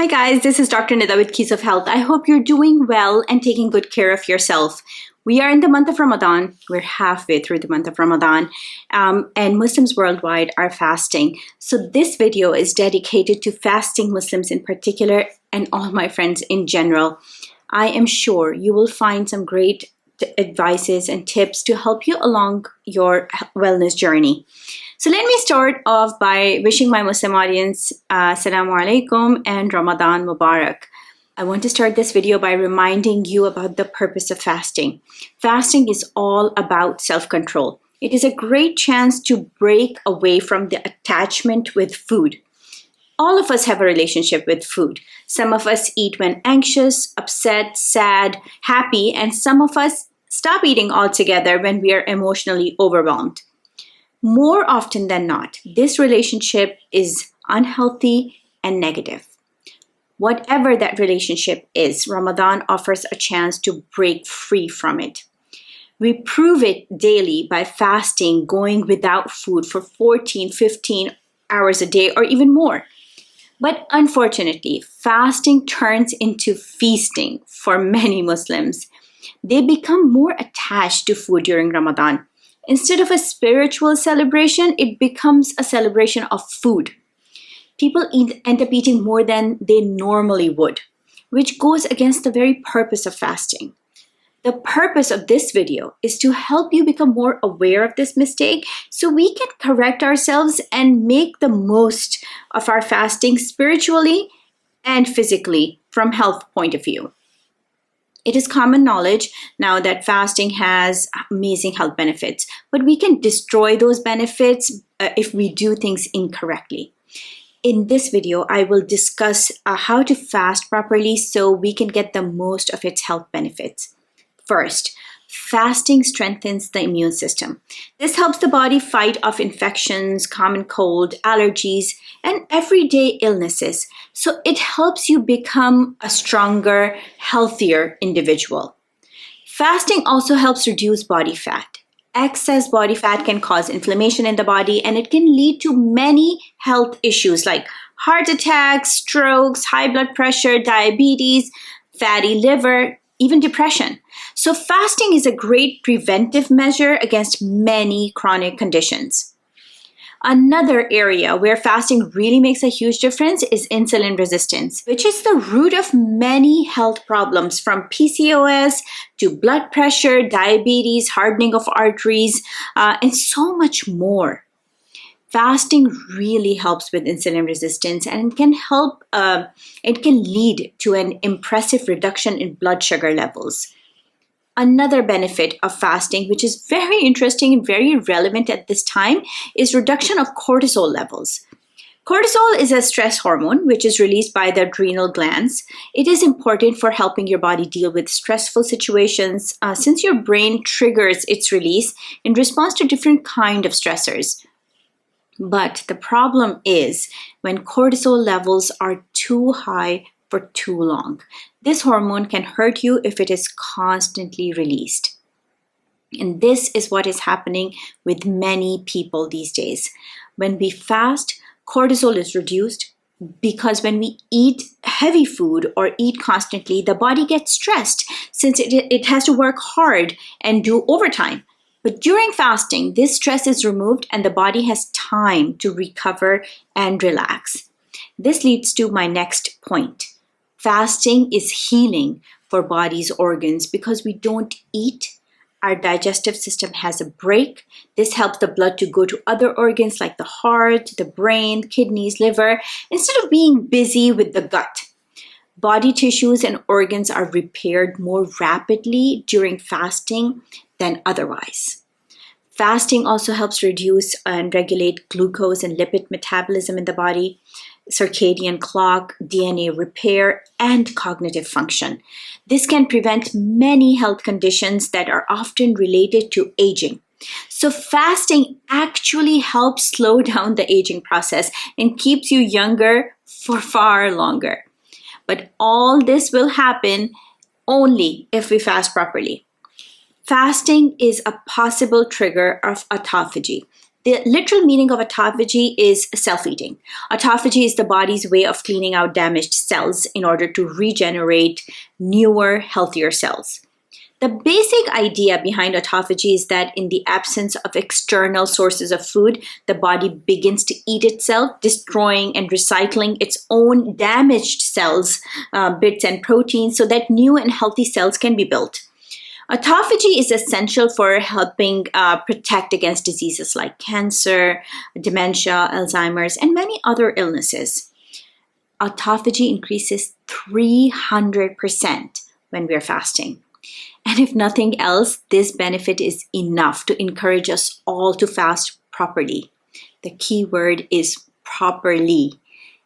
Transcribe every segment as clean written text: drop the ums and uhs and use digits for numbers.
Hi guys, this is Dr. Nida with Keys of Health. I hope you're doing well and taking good care of yourself. We are in the month of Ramadan. We're halfway through the month of Ramadan, and Muslims worldwide are fasting. So this video is dedicated to fasting Muslims in particular and all my friends in general. I am sure you will find some great advices and tips to help you along your wellness journey. So let me start off by wishing my Muslim audience Assalamu alaikum and Ramadan Mubarak. I want to start this video by reminding you about the purpose of fasting. Fasting is all about self-control. It is a great chance to break away from the attachment with food. All of us have a relationship with food. Some of us eat when anxious, upset, sad, happy, and some of us stop eating altogether when we are emotionally overwhelmed. More often than not, this relationship is unhealthy and negative. Whatever that relationship is, Ramadan offers a chance to break free from it. We prove it daily by fasting, going without food for 14, 15 hours a day or even more. But unfortunately, fasting turns into feasting for many Muslims. They become more attached to food during Ramadan. Instead of a spiritual celebration, it becomes a celebration of food. People end up eating more than they normally would, which goes against the very purpose of fasting. The purpose of this video is to help you become more aware of this mistake so we can correct ourselves and make the most of our fasting spiritually and physically from health point of view. It is common knowledge now that fasting has amazing health benefits, but we can destroy those benefits if we do things incorrectly. In this video, I will discuss how to fast properly so we can get the most of its health benefits. First, fasting strengthens the immune system. This helps the body fight off infections, common cold, allergies, and everyday illnesses. So it helps you become a stronger, healthier individual. Fasting also helps reduce body fat. Excess body fat can cause inflammation in the body, and it can lead to many health issues like heart attacks, strokes, high blood pressure, diabetes, fatty liver, even depression. So fasting is a great preventive measure against many chronic conditions. Another area where fasting really makes a huge difference is insulin resistance, which is the root of many health problems from PCOS to blood pressure, diabetes, hardening of arteries, and so much more. Fasting really helps with insulin resistance and can lead to an impressive reduction in blood sugar levels. Another benefit of fasting, which is very interesting and very relevant at this time, is reduction of cortisol levels. Cortisol is a stress hormone which is released by the adrenal glands. It is important for helping your body deal with stressful situations since your brain triggers its release in response to different kinds of stressors. But the problem is when cortisol levels are too high for too long. This hormone can hurt you if it is constantly released. And this is what is happening with many people these days. When we fast, cortisol is reduced because when we eat heavy food or eat constantly, the body gets stressed since it has to work hard and do overtime. But during fasting, this stress is removed and the body has time to recover and relax. This leads to my next point. Fasting is healing for body's organs because we don't eat. Our digestive system has a break. This helps the blood to go to other organs like the heart, the brain, kidneys, liver, instead of being busy with the gut. Body tissues and organs are repaired more rapidly during fasting than otherwise. Fasting also helps reduce and regulate glucose and lipid metabolism in the body, circadian clock, DNA repair, and cognitive function. This can prevent many health conditions that are often related to aging. So fasting actually helps slow down the aging process and keeps you younger for far longer. But all this will happen only if we fast properly. Fasting is a possible trigger of autophagy. The literal meaning of autophagy is self-eating. Autophagy is the body's way of cleaning out damaged cells in order to regenerate newer, healthier cells. The basic idea behind autophagy is that in the absence of external sources of food, the body begins to eat itself, destroying and recycling its own damaged cells, bits and proteins, so that new and healthy cells can be built. Autophagy is essential for helping protect against diseases like cancer, dementia, Alzheimer's, and many other illnesses. Autophagy increases 300% when we're fasting. And if nothing else, this benefit is enough to encourage us all to fast properly. The key word is properly.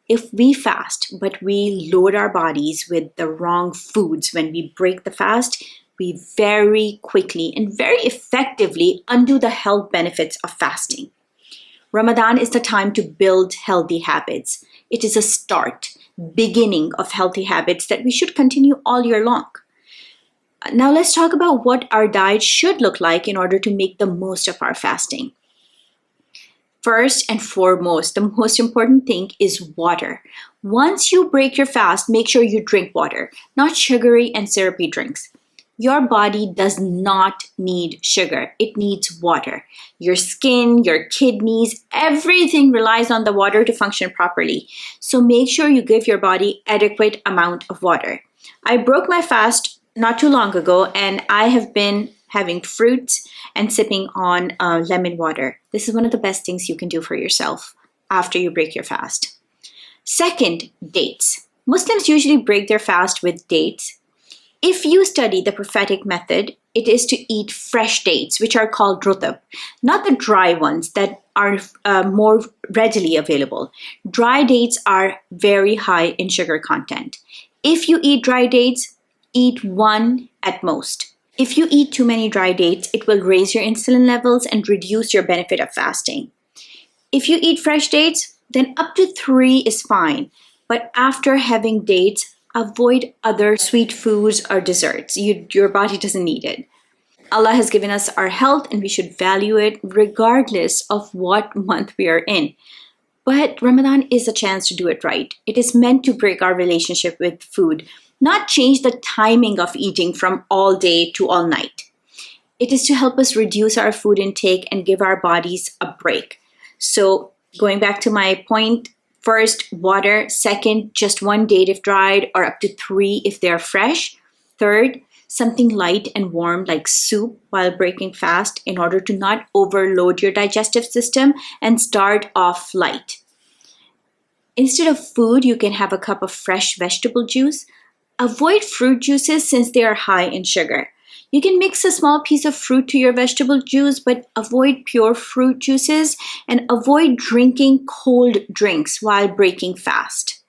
If we fast, but we load our bodies with the wrong foods when we break the fast, we very quickly and very effectively undo the health benefits of fasting. Ramadan is the time to build healthy habits. It is a beginning of healthy habits that we should continue all year long. Now let's talk about what our diet should look like in order to make the most of our fasting. First and foremost, the most important thing is water. Once you break your fast, make sure you drink water, not sugary and syrupy drinks. Your body does not need sugar. It needs water. Your skin, your kidneys, everything relies on the water to function properly. So make sure you give your body adequate amount of water. I broke my fast not too long ago, and I have been having fruits and sipping on lemon water. This is one of the best things you can do for yourself after you break your fast. Second, dates. Muslims usually break their fast with dates. If you study the prophetic method, it is to eat fresh dates, which are called rutab, not the dry ones that are more readily available. Dry dates are very high in sugar content. If you eat dry dates, eat one at most. If you eat too many dry dates, it will raise your insulin levels and reduce your benefit of fasting. If you eat fresh dates, then up to 3 is fine. But after having dates, avoid other sweet foods or desserts. Your body doesn't need it. Allah has given us our health and we should value it regardless of what month we are in. But Ramadan is a chance to do it right. It is meant to break our relationship with food, not change the timing of eating from all day to all night. It is to help us reduce our food intake and give our bodies a break. So going back to my point, first, water. Second, just 1 date if dried, or up to 3 if they're fresh. Third, something light and warm like soup while breaking fast in order to not overload your digestive system and start off light. Instead of food, you can have a cup of fresh vegetable juice. Avoid fruit juices since they are high in sugar. You can mix a small piece of fruit to your vegetable juice, but avoid pure fruit juices and avoid drinking cold drinks while breaking fast.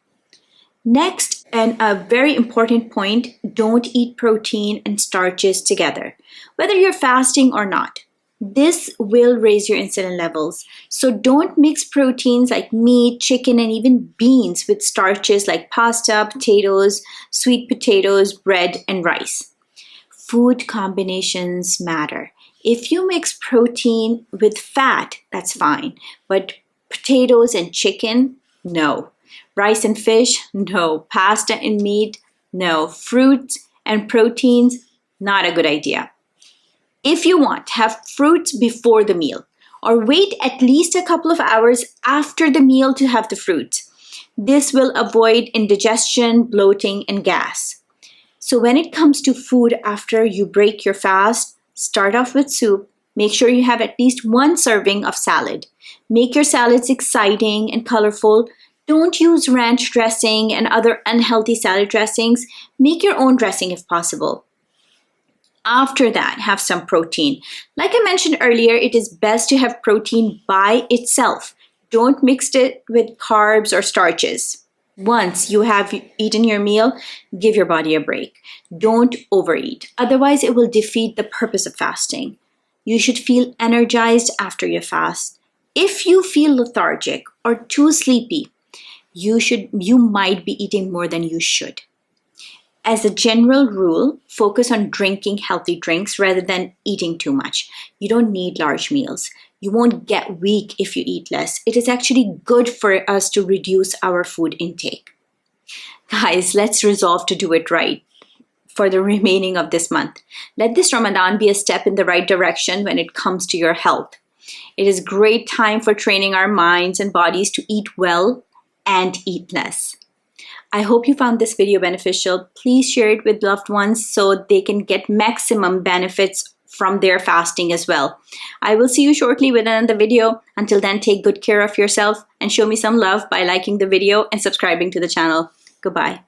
Next, and a very important point, don't eat protein and starches together, whether you're fasting or not. This will raise your insulin levels. So don't mix proteins like meat, chicken, and even beans with starches like pasta, potatoes, sweet potatoes, bread, and rice. Food combinations matter. If you mix protein with fat, that's fine. But potatoes and chicken, no. Rice and fish, no. Pasta and meat, no. Fruits and proteins, not a good idea. If you want, have fruits before the meal, or wait at least a couple of hours after the meal to have the fruit. This will avoid indigestion, bloating, and gas. So when it comes to food after you break your fast, start off with soup. Make sure you have at least 1 serving of salad. Make your salads exciting and colorful. Don't use ranch dressing and other unhealthy salad dressings. Make your own dressing if possible. After that, have some protein. Like I mentioned earlier, it is best to have protein by itself. Don't mix it with carbs or starches. Once you have eaten your meal, give your body a break. Don't overeat. Otherwise, it will defeat the purpose of fasting. You should feel energized after your fast. If you feel lethargic or too sleepy, you might be eating more than you should. As a general rule, focus on drinking healthy drinks rather than eating too much. You don't need large meals. You won't get weak if you eat less. It is actually good for us to reduce our food intake. Guys, let's resolve to do it right for the remaining of this month. Let this Ramadan be a step in the right direction when it comes to your health. It is a great time for training our minds and bodies to eat well and eat less. I hope you found this video beneficial. Please share it with loved ones so they can get maximum benefits from their fasting as well. I will see you shortly with another video. Until then, take good care of yourself and show me some love by liking the video and subscribing to the channel. Goodbye.